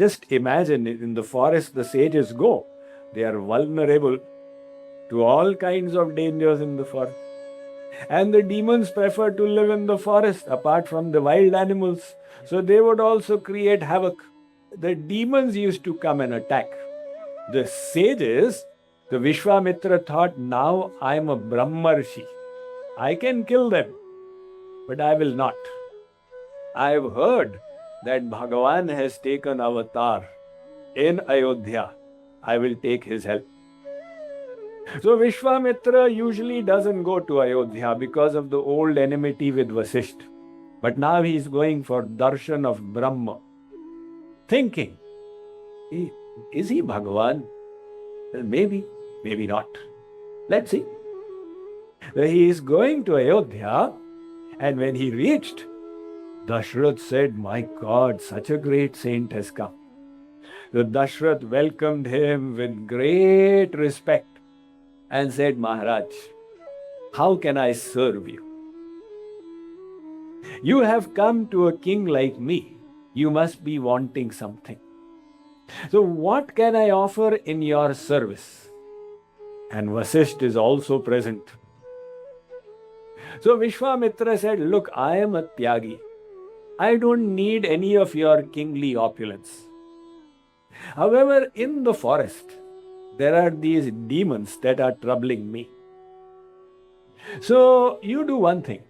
Just imagine in the forest the sages go. They are vulnerable to all kinds of dangers in the forest. And the demons prefer to live in the forest apart from the wild animals. So they would also create havoc. The demons used to come and attack. The sages, the Vishwamitra thought, now I am a Brahmarshi. I can kill them, but I will not. I have heard that Bhagavan has taken avatar in Ayodhya. I will take his help. So Vishwamitra usually doesn't go to Ayodhya because of the old enmity with Vasishtha. But now he is going for darshan of Brahma. Thinking, is he Bhagavan? Well, maybe, maybe not. Let's see. So he is going to Ayodhya, and when he reached, Dashrath said, my God, such a great saint has come. The Dashrath welcomed him with great respect and said, Maharaj, how can I serve you? You have come to a king like me. You must be wanting something. So what can I offer in your service? And Vasishtha is also present. So Vishwamitra said, look, I am a Tyagi. I don't need any of your kingly opulence. However, in the forest, there are these demons that are troubling me. So you do one thing.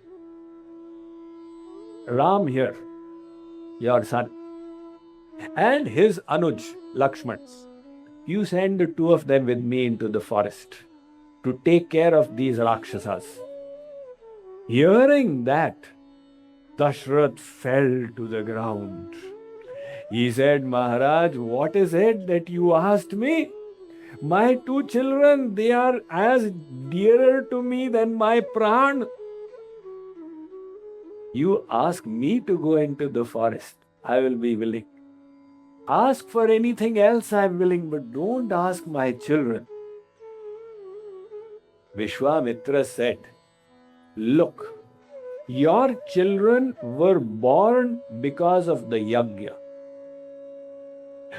Ram here, your son, and his Anuj, Lakshman, you send the two of them with me into the forest to take care of these Rakshasas. Hearing that, Dashrath fell to the ground. He said, Maharaj, what is it that you asked me? My two children, they are as dearer to me than my pran. You ask me to go into the forest, I will be willing. Ask for anything else, I am willing, but don't ask my children. Vishwamitra said, look, your children were born because of the yajna.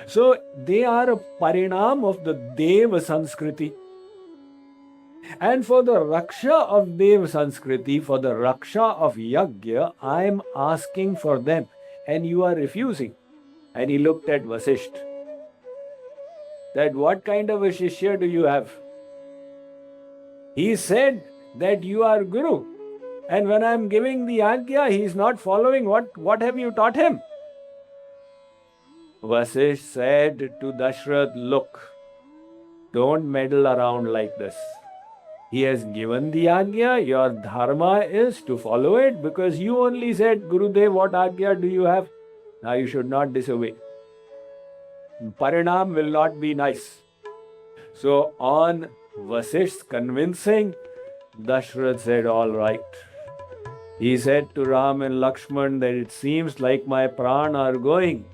So they are a parinam of the Deva Sanskriti. And for the Raksha of Deva Sanskriti, for the Raksha of Yajna, I am asking for them. And you are refusing. And he looked at Vasishtha. That what kind of a Shishya do you have? He said that you are Guru. And when I am giving the Ajna, he is not following. What have you taught him? Vasishtha said to Dashrath, look, don't meddle around like this. He has given the Ajna, your dharma is to follow it because you only said, Gurudev, what Ajna do you have? Now you should not disobey. Parinam will not be nice. So on Vasishtha's convincing, Dashrath said, all right. He said to Ram and Lakshman that it seems like my pran are going,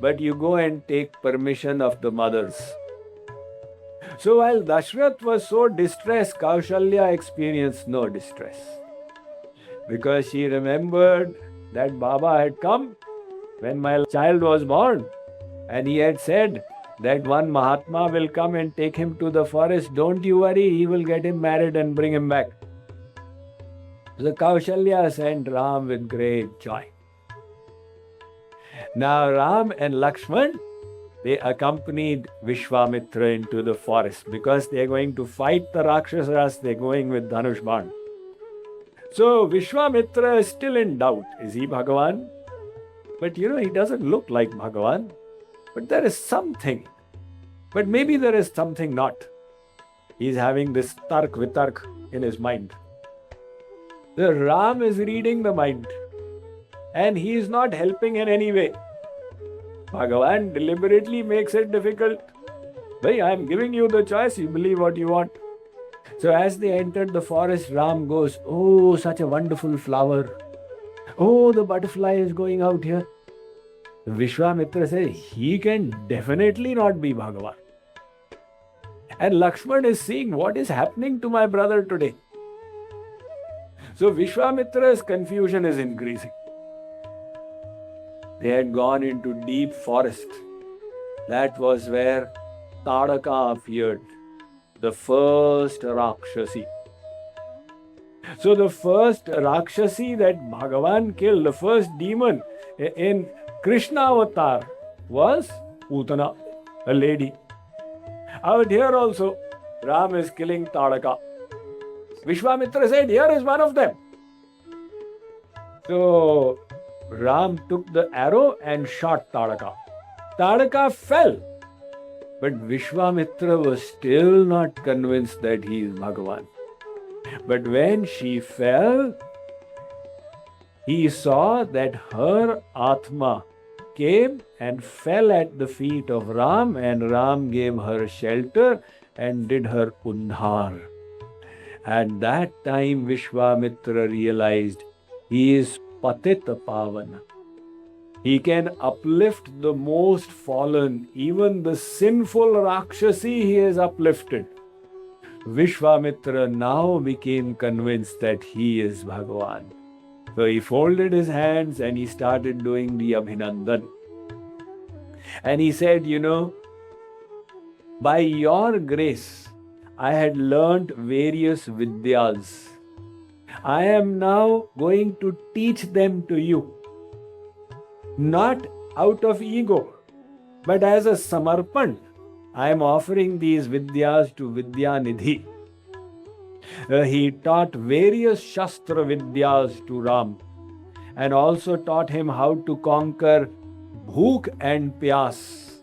but you go and take permission of the mothers. So while Dashrath was so distressed, Kaushalya experienced no distress. Because she remembered that Baba had come when my child was born. And he had said that one Mahatma will come and take him to the forest. Don't you worry, he will get him married and bring him back. So Kaushalya sent Ram with great joy. Now Ram and Lakshman, they accompanied Vishwamitra into the forest because they are going to fight the Rakshasas. They are going with Dhanush Ban. So Vishwamitra is still in doubt. Is he Bhagavan? But he doesn't look like Bhagavan. But there is something. But maybe there is something not. He is having this tark vitark in his mind. The Ram is reading the mind. And he is not helping in any way. Bhagavan deliberately makes it difficult. Bhai, I am giving you the choice, you believe what you want. So as they entered the forest, Ram goes, oh, such a wonderful flower. Oh, the butterfly is going out here. Vishwamitra says, he can definitely not be Bhagavan. And Lakshman is seeing what is happening to my brother today. So Vishwamitra's confusion is increasing. They had gone into deep forest that was where Tadaka appeared, the first Rakshasi. So the first Rakshasi that Bhagavan killed, the first demon in Krishna avatar, was Putana, a lady. Out here also, Ram is killing Tadaka. Vishwamitra said, here is one of them. So Ram took the arrow and shot Tadaka. Tadaka fell. But Vishwamitra was still not convinced that he is Bhagavan. But when she fell, he saw that her Atma came and fell at the feet of Ram, and Ram gave her shelter and did her Undhar. At that time, Vishwamitra realized he is Patita Pavana. He can uplift the most fallen, even the sinful Rakshasi he has uplifted. Vishwamitra now became convinced that he is Bhagavan. So he folded his hands and he started doing the Abhinandan. And he said, by your grace, I had learnt various Vidyas. I am now going to teach them to you. Not out of ego, but as a samarpan. I am offering these Vidyas to Vidyanidhi. He taught various Shastra Vidyas to Ram and also taught him how to conquer Bhook and Pyas,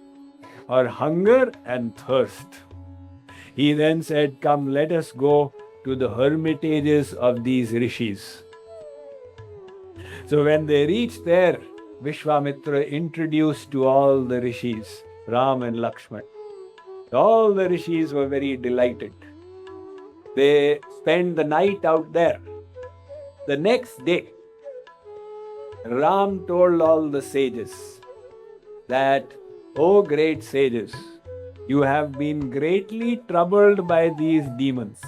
or hunger and thirst. He then said, come, let us go to the hermitages of these rishis. So when they reached there, Vishwamitra introduced to all the rishis, Ram and Lakshman. All the rishis were very delighted. They spent the night out there. The next day, Ram told all the sages that, O great sages, you have been greatly troubled by these demons.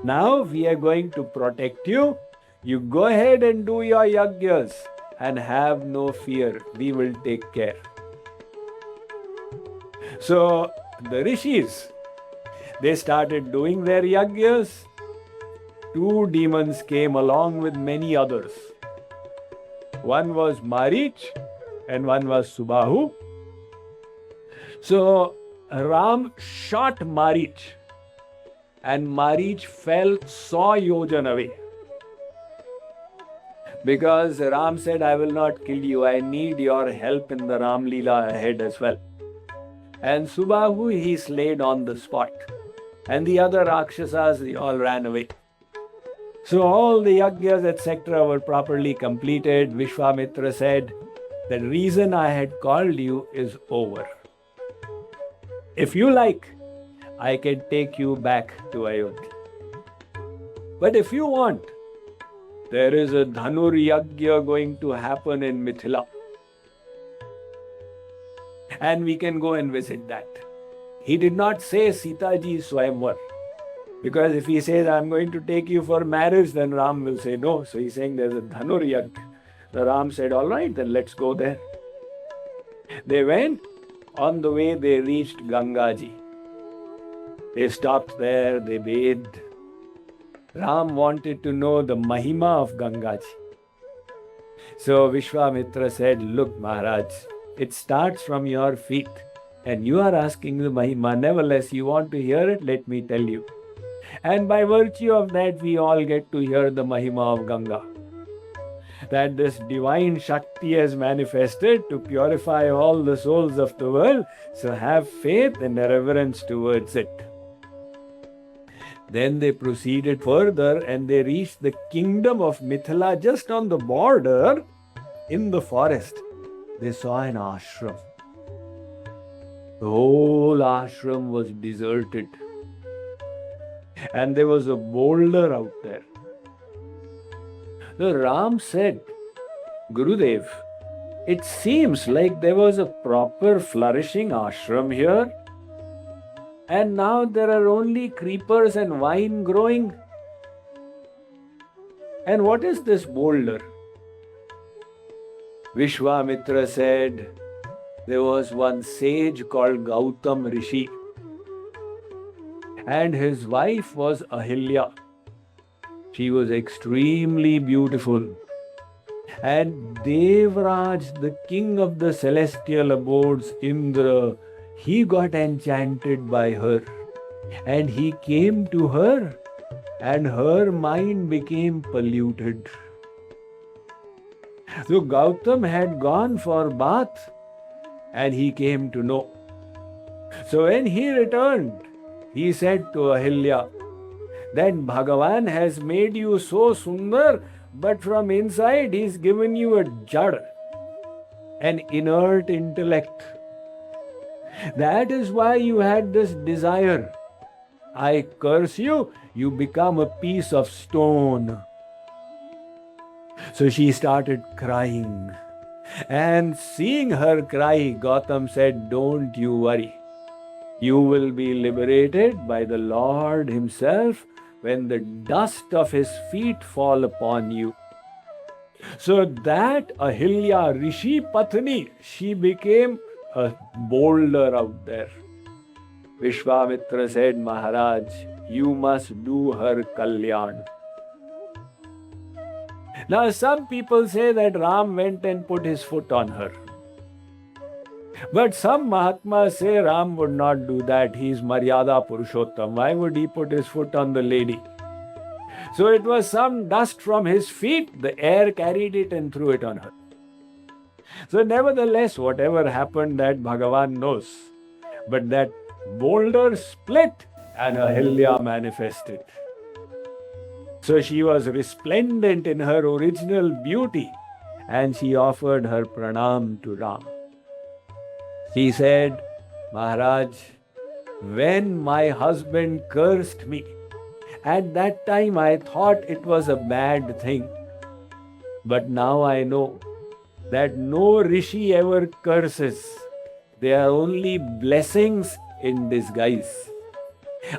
Now we are going to protect you. You go ahead and do your yagyas and have no fear. We will take care. So the rishis, they started doing their yagyas. 2 demons came along with many others. One was Marich and one was Subahu. So Ram shot Marich, and Marich fell 100 yojan away. Because Ram said, I will not kill you. I need your help in the Ram Leela ahead as well. And Subahu he slayed on the spot. And the other Rakshasas, they all ran away. So all the yagyas, etc. were properly completed. Vishwamitra said, the reason I had called you is over. If you like, I can take you back to Ayodhya. But if you want, there is a Dhanur Yagya going to happen in Mithila. And we can go and visit that. He did not say Sita Ji Swayamvar. Because if he says, I'm going to take you for marriage, then Ram will say no. So he's saying there's a Dhanur Yagya. So Ram said, all right, then let's go there. They went. On the way, they reached Gangaji. They stopped there, they bathed. Ram wanted to know the Mahima of Gangaji. So Vishwamitra said, look, Maharaj, it starts from your feet. And you are asking the Mahima. Nevertheless, you want to hear it? Let me tell you. And by virtue of that, we all get to hear the Mahima of Ganga. That this divine Shakti has manifested to purify all the souls of the world. So have faith and reverence towards it. Then they proceeded further and they reached the kingdom of Mithila. Just on the border, in the forest, they saw an ashram. The whole ashram was deserted. And there was a boulder out there. The Ram said, Gurudev, it seems like there was a proper flourishing ashram here. And now there are only creepers and vine growing. And what is this boulder? Vishwamitra said, there was one sage called Gautam Rishi, and his wife was Ahilya. She was extremely beautiful. And Devraj, the king of the celestial abodes, Indra, he got enchanted by her. And he came to her, and her mind became polluted. So Gautam had gone for bath, and he came to know. So when he returned, he said to Ahilya, that Bhagavan has made you so sundar, but from inside he's given you a jad, an inert intellect. That is why you had this desire. I curse you, you become a piece of stone. So she started crying. And seeing her cry, Gautam said, don't you worry. You will be liberated by the Lord himself when the dust of his feet fall upon you. So that Ahilya, Rishi Patni, she became a boulder out there. Vishwamitra said, Maharaj, you must do her kalyan. Now some people say that Ram went and put his foot on her. But some Mahatmas say Ram would not do that. He is Maryada Purushottam. Why would he put his foot on the lady? So it was some dust from his feet. The air carried it and threw it on her. So nevertheless, whatever happened, that Bhagavan knows. But that boulder split and Ahilya manifested. So she was resplendent in her original beauty, and she offered her pranam to Ram. She said, Maharaj, when my husband cursed me, at that time I thought it was a bad thing. But now I know that no rishi ever curses. They are only blessings in disguise.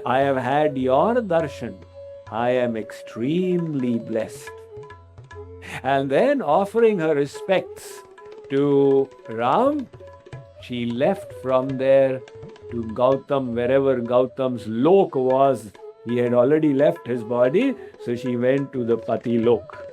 I have had your darshan. I am extremely blessed. And then, offering her respects to Ram, she left from there to Gautam, wherever Gautam's lok was. He had already left his body, so she went to the Pati lok.